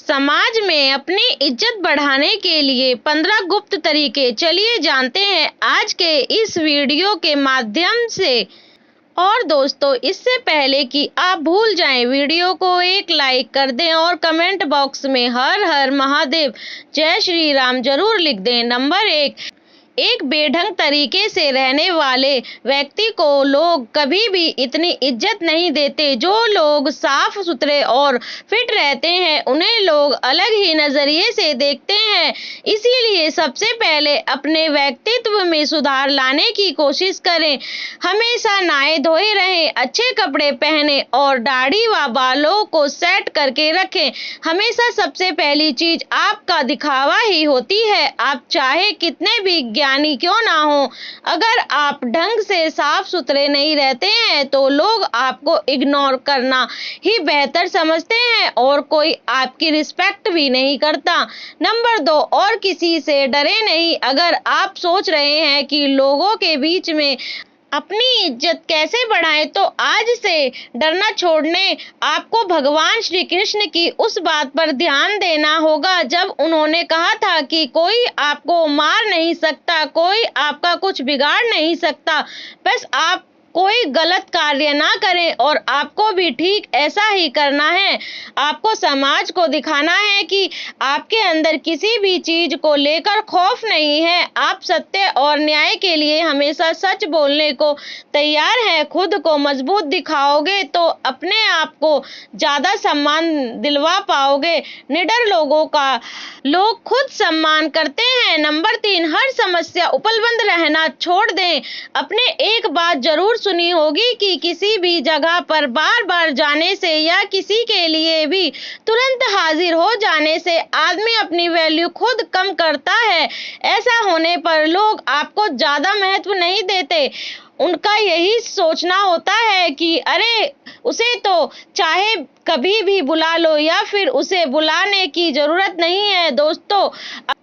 समाज में अपनी इज्जत बढ़ाने के लिए 15 गुप्त तरीके, चलिए जानते हैं आज के इस वीडियो के माध्यम से। और दोस्तों, इससे पहले कि आप भूल जाएं, वीडियो को एक लाइक कर दें और कमेंट बॉक्स में हर हर महादेव, जय श्री राम जरूर लिख दें। नंबर 1, एक बेढंग तरीके से रहने वाले व्यक्ति को लोग कभी भी इतनी इज्जत नहीं देते। जो लोग साफ सुथरे और फिट रहते हैं उन्हें लोग अलग ही नजरिए से देखते हैं। इसीलिए सबसे पहले अपने व्यक्तित्व में सुधार लाने की कोशिश करें। हमेशा नहाए धोए रहें, अच्छे कपड़े पहने और दाढ़ी व बालों को सेट करके रखें। हमेशा सबसे पहली चीज आपका दिखावा ही होती है। आप चाहे कितने भी ज्ञानी क्यों ना हो, अगर आप ढंग से साफ सुथरे नहीं रहते हैं तो लोग आपको इग्नोर करना ही बेहतर समझते हैं और कोई आपकी रिस्पेक्ट भी नहीं करता। नंबर 2, और किसी से डरे नहीं। अगर आप सोच रहे हैं कि लोगों के बीच में अपनी इज्जत कैसे बढ़ाएं, तो आज से डरना छोड़ने आपको भगवान श्री कृष्ण की उस बात पर ध्यान देना होगा जब उन्होंने कहा था कि कोई आपको मार नहीं सकता, कोई आपका कुछ बिगाड़ नहीं सकता, बस आप कोई गलत कार्य ना करें। और आपको भी ठीक ऐसा ही करना है। आपको समाज को दिखाना है कि आपके अंदर किसी भी चीज को लेकर खौफ नहीं है। आप सत्य और न्याय के लिए हमेशा सच बोलने को तैयार हैं। खुद को मजबूत दिखाओगे तो अपने आप को ज्यादा सम्मान दिलवा पाओगे। निडर लोगों का लोग खुद सम्मान करते हैं। नंबर 3, हर समस्या उपलब्ध रहना छोड़ दें। अपने एक बात जरूर सुनी होगी कि किसी भी जगह पर बार बार जाने से या किसी के लिए भी तुरंत हाजिर हो जाने से आदमी अपनी वैल्यू खुद कम करता है। ऐसा होने पर लोग आपको ज्यादा महत्व नहीं देते। उनका यही सोचना होता है कि अरे, उसे तो चाहे कभी भी बुला लो या फिर उसे बुलाने की जरूरत नहीं है। दोस्तों,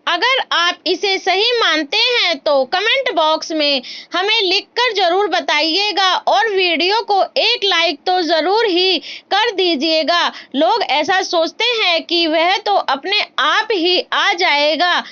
अगर आप इसे सही मानते हैं तो कमेंट बॉक्स में हमें लिखकर जरूर बताइएगा और वीडियो को एक लाइक तो जरूर ही कर दीजिएगा। लोग ऐसा सोचते हैं कि वह तो अपने आप ही आ जाएगा,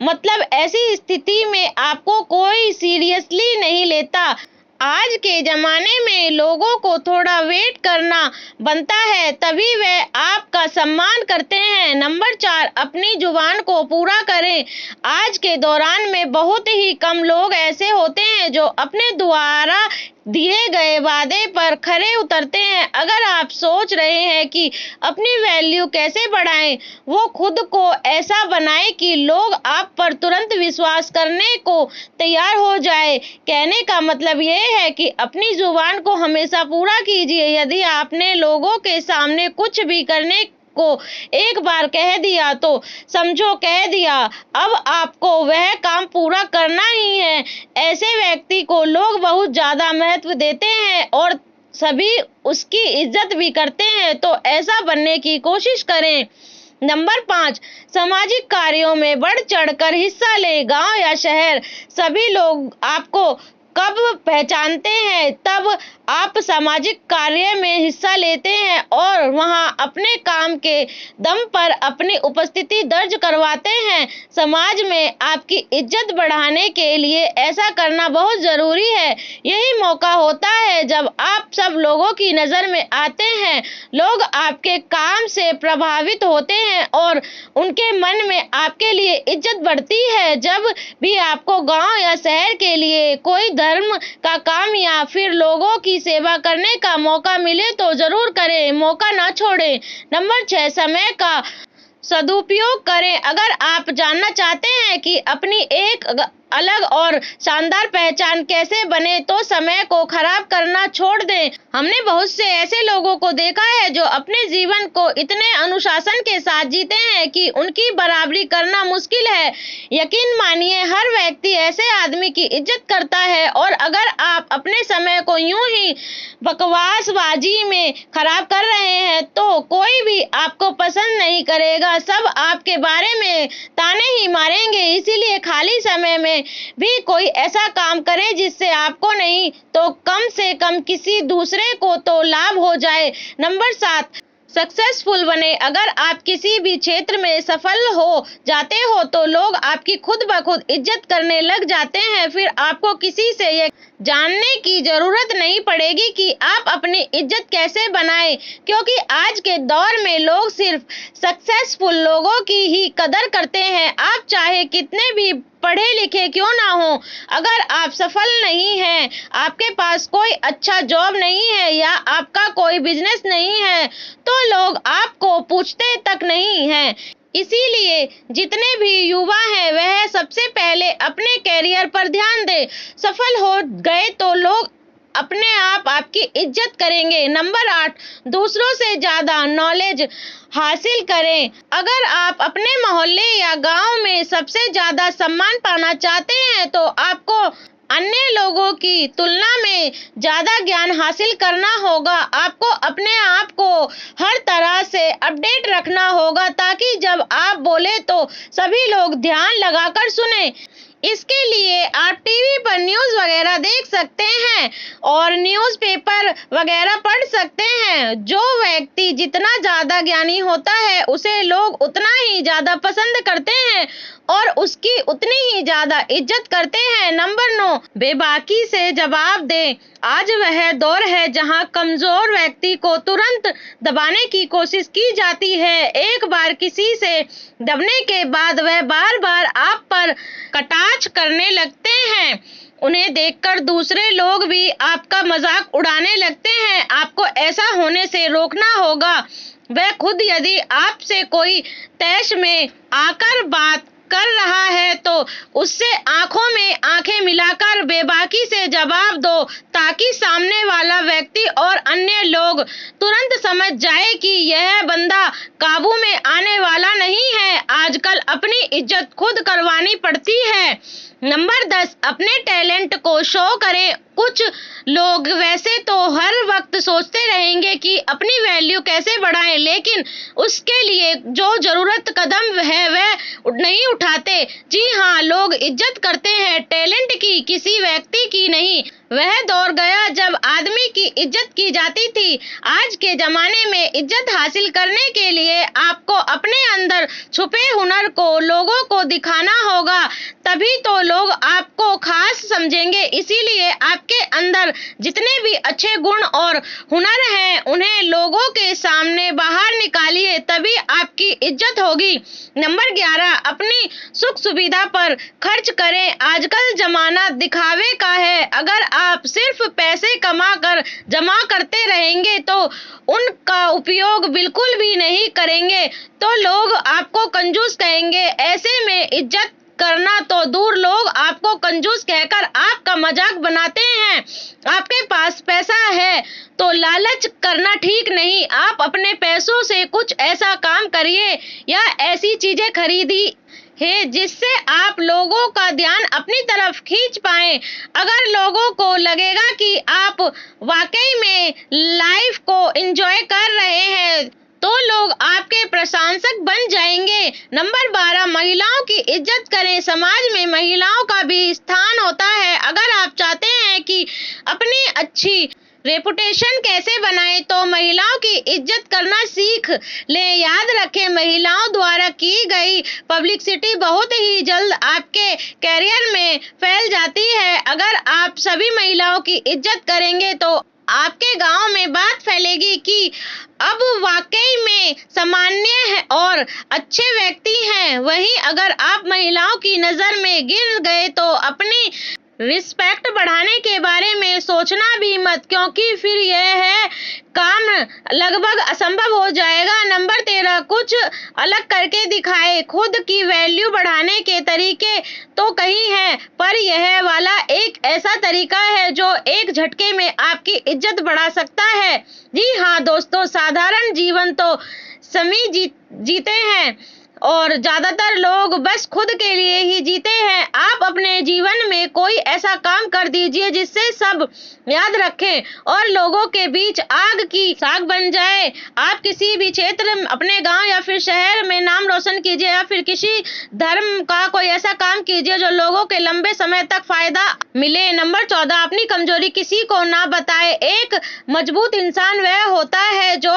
मतलब ऐसी स्थिति में आपको कोई सीरियसली नहीं लेता। आज के जमाने में लोगों को थोड़ा वेट करना बनता है, तभी वे आपका सम्मान करते हैं। नंबर 4, अपनी जुबान को पूरा करें। आज के दौरान में बहुत ही कम लोग ऐसे होते हैं जो अपने द्वारा दिए गए वादे पर खरे उतरते हैं। अगर आप सोच रहे हैं कि अपनी वैल्यू कैसे बढ़ाएं, वो खुद को ऐसा बनाएं कि लोग आप पर तुरंत विश्वास करने को तैयार हो जाए। कहने का मतलब ये है कि अपनी जुबान को हमेशा पूरा कीजिए। यदि आपने लोगों के सामने कुछ भी करने को एक बार कह दिया तो समझो कह दिया, अब आपको वह काम पूरा करना ही है। ऐसे व्यक्ति को लोग बहुत ज्यादा महत्व देते हैं और सभी उसकी इज्जत भी करते हैं, तो ऐसा बनने की कोशिश करें। नंबर 5, सामाजिक कार्यों में बढ़ चढ़कर हिस्सा ले। गांव या शहर, सभी लोग आपको कब पहचानते हैं तब आप सामाजिक कार्य में हिस्सा लेते हैं और वहां अपने काम के दम पर अपनी उपस्थिति दर्ज करवाते हैं। समाज में आपकी इज्जत बढ़ाने के लिए ऐसा करना बहुत जरूरी है। यही मौका होता है जब आप सब लोगों की नजर में आते हैं। लोग आपके काम से प्रभावित होते हैं और उनके मन में आपके लिए इज्जत बढ़ती है। जब भी आपको गांव या शहर के लिए कोई धर्म का काम या फिर लोगों की सेवा करने का मौका मिले तो जरूर करें, मौका ना छोड़ें। नंबर 6, समय का सदुपयोग करें। अगर आप जानना चाहते हैं कि अपनी एक अलग और शानदार पहचान कैसे बने, तो समय को खराब करना छोड़ दें। हमने बहुत से ऐसे लोगों को देखा है जो अपने जीवन को इतने अनुशासन के साथ जीते हैं कि उनकी बराबरी करना मुश्किल है। यकीन मानिए, हर व्यक्ति ऐसे आदमी की इज्जत करता है और अगर आप अपने समय को यूं ही बकवासबाजी में खराब कर रहे हैं तो कोई भी आपको पसंद नहीं करेगा। सब आपके बारे में ताने ही मारेंगे। इसीलिए खाली समय में भी कोई ऐसा काम करें जिससे आपको नहीं तो कम से कम किसी दूसरे को तो लाभ हो जाए। नंबर 7, सक्सेसफुल बने। अगर आप किसी भी क्षेत्र में सफल हो जाते हो तो लोग आपकी खुद ब खुद इज्जत करने लग जाते हैं। फिर आपको किसी से ये जानने की जरूरत नहीं पड़ेगी कि आप अपनी इज्जत कैसे बनाएं, क्योंकि आज के दौर में लोग सिर्फ सक्सेसफुल लोगों की ही कदर करते हैं। आप चाहे कितने भी पढ़े लिखे क्यों ना हो, अगर आप सफल नहीं हैं, आपके पास कोई अच्छा जॉब नहीं है या आपका कोई बिजनेस नहीं है, तो लोग आपको पूछते तक नहीं हैं। इसीलिए जितने भी युवा हैं वह सबसे पहले अपने कैरियर पर ध्यान दें। सफल हो गए तो लोग अपने आप आपकी इज्जत करेंगे। नंबर 8, दूसरों से ज्यादा नॉलेज हासिल करें। अगर आप अपने मोहल्ले या गांव में सबसे ज्यादा सम्मान पाना चाहते हैं तो आपको अन्य लोगों की तुलना में ज्यादा ज्ञान हासिल करना होगा। आपको अपने आप को हर तरह से अपडेट रखना होगा ताकि जब आप बोले तो सभी लोग ध्यान लगाकर सुने। इसके लिए आप टीवी पर न्यूज़ वगैरह देख सकते हैं और न्यूज़पेपर वगैरह पढ़ सकते हैं। जो व्यक्ति जितना ज्यादा ज्ञानी होता है उसे लोग उतना ही ज्यादा पसंद करते हैं और उसकी उतनी ही ज्यादा इज्जत करते हैं। नंबर 9, बेबाकी से जवाब दें। आज वह दौर है जहां कमजोर व्यक्ति को तुरंत दबाने की कोशिश की जाती है। एक बार किसी से दबने के बाद वह बार बार आप पर कटाक्ष करने लगते हैं। उन्हें देखकर दूसरे लोग भी आपका मजाक उड़ाने लगते हैं। आपको ऐसा होने से रोकना होगा। वह खुद यदि आपसे कोई तैश में आकर बात कर रहा है तो उससे आंखों में आंखें मिलाकर बेबाकी से जवाब दो ताकि सामने वाला व्यक्ति और अन्य लोग तुरंत समझ जाए कि यह बंदा काबू में आने वाला नहीं है। आजकल अपनी इज्जत खुद करवानी पड़ती है। नंबर 10, अपने टैलेंट को शो करें। कुछ लोग वैसे तो हर वक्त सोचते रहेंगे कि अपनी वैल्यू कैसे बढ़ाएं, लेकिन उसके लिए जो जरूरत कदम है वह नहीं उठाते। जी हाँ, लोग इज्जत करते हैं टैलेंट की, किसी व्यक्ति की नहीं। वह दौर गया जब आदमी की इज्जत की जाती थी। आज के जमाने में इज्जत हासिल करने के लिए आपको अपने अंदर छुपे हुनर को लोगों को दिखाना होगा, तभी तो लोग आपको खास समझेंगे। इसीलिए आपके अंदर जितने भी अच्छे गुण और हुनर हैं उन्हें लोगों के सामने बाहर निकालिए, तभी आपकी इज्जत होगी। नंबर 11, अपनी सुख सुविधा पर खर्च करें। आजकल जमाना दिखावे का है। अगर आप सिर्फ पैसे कमा कर जमा करते रहेंगे तो उनका उपयोग बिल्कुल भी नहीं करेंगे तो लोग आपको कंजूस कहेंगे। ऐसे में इज्जत करना तो दूर, लोग आपको कंजूस कहकर आपका मजाक बनाते हैं। आपके पास पैसा है तो लालच करना ठीक नहीं। आप अपने पैसों से कुछ ऐसा काम करिए या ऐसी चीजें खरीदी है जिससे आप लोगों का ध्यान अपनी तरफ खींच पाएं। अगर लोगों को लगेगा कि आप वाकई में लाइफ को एंजॉय कर रहे हैं तो लोग आपके प्रशंसक बन जाएंगे। नंबर 12, महिलाओं की इज्जत करें। समाज में महिलाओं का भी स्थान होता है। अगर आप चाहते हैं कि अपनी अच्छी रेपुटेशन कैसे बनाएं तो महिलाओं की इज्जत करना सीख लें। याद रखें, महिलाओं द्वारा की गई पब्लिसिटी बहुत ही जल्द आपके कैरियर में फैल जाती है। अगर आप सभी महिलाओं की इज्जत करेंगे तो आपके गांव में बात फैलेगी कि अब वाकई में सामान्य है और अच्छे व्यक्ति हैं। वहीं अगर आप महिलाओं की नजर में गिर गए तो अपनी रिस्पेक्ट बढ़ाने के बारे में सोचना भी मत, क्योंकि फिर यह है काम लगभग असंभव हो जाएगा। नंबर 13, कुछ अलग करके दिखाए। खुद की वैल्यू बढ़ाने के तरीके तो कई हैं, पर यह वाला एक ऐसा तरीका है जो एक झटके में आपकी इज्जत बढ़ा सकता है। जी हाँ दोस्तों, साधारण जीवन तो सभी जीते हैं, और ज्यादातर लोग बस खुद के लिए ही जीते हैं। आप अपने जीवन में कोई ऐसा काम कर दीजिए जिससे सब याद रखें और लोगों के बीच आग की साख बन जाए। आप किसी भी क्षेत्र में, अपने गांव या फिर शहर में नाम रोशन कीजिए, या फिर किसी धर्म का कोई ऐसा काम कीजिए जो लोगों के लंबे समय तक फायदा मिले। नंबर 14, अपनी कमजोरी किसी को ना बताए। एक मजबूत इंसान वह होता है जो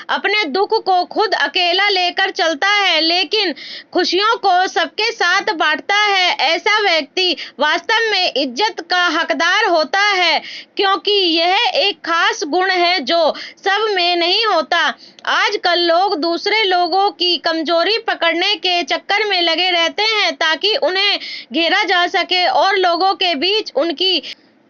अपने दुख को खुद अकेला लेकर चलता है लेकिन खुशियों को सबके साथ बांटता है। ऐसा व्यक्ति वास्तव में इज्जत का हकदार होता है, क्योंकि यह एक खास गुण है जो सब में नहीं होता। आजकल लोग दूसरे लोगों की कमजोरी पकड़ने के चक्कर में लगे रहते हैं ताकि उन्हें घेरा जा सके और लोगों के बीच उनकी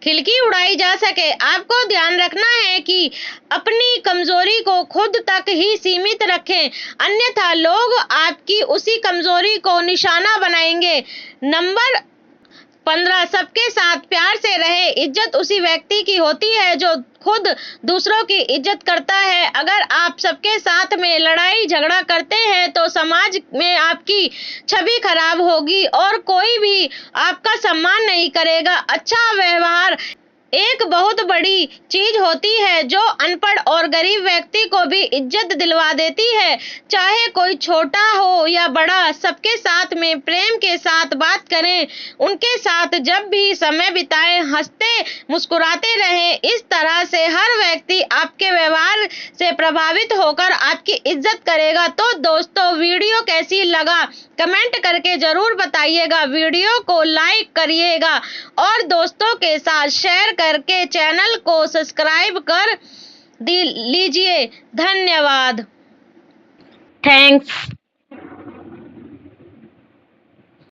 खिल्ली उड़ाई जा सके। आपको ध्यान रखना है कि अपनी कमजोरी को खुद तक ही सीमित रखें, अन्यथा लोग आपकी उसी कमजोरी को निशाना बनाएंगे। नंबर 15, सबके साथ प्यार से रहे। इज्जत उसी व्यक्ति की होती है जो खुद दूसरों की इज्जत करता है। अगर आप सबके साथ में लड़ाई झगड़ा करते हैं तो समाज में आपकी छवि खराब होगी और कोई भी आपका सम्मान नहीं करेगा। अच्छा व्यवहार एक बहुत बड़ी चीज होती है जो अनपढ़ और गरीब व्यक्ति को भी इज्जत दिलवा देती है। चाहे कोई छोटा हो या बड़ा, सबके साथ में प्रेम के साथ बात करें, उनके साथ जब भी समय बिताएं, हंसते मुस्कुराते रहें। इस तरह से हर व्यक्ति आपके व्यवहार से प्रभावित होकर आपकी इज्जत करेगा। तो दोस्तों, वीडियो कैसी लगा कमेंट करके जरूर बताइएगा। वीडियो को लाइक करिएगा और दोस्तों के साथ शेयर करके चैनल को सब्सक्राइब कर लीजिए। धन्यवाद। थैंक्स।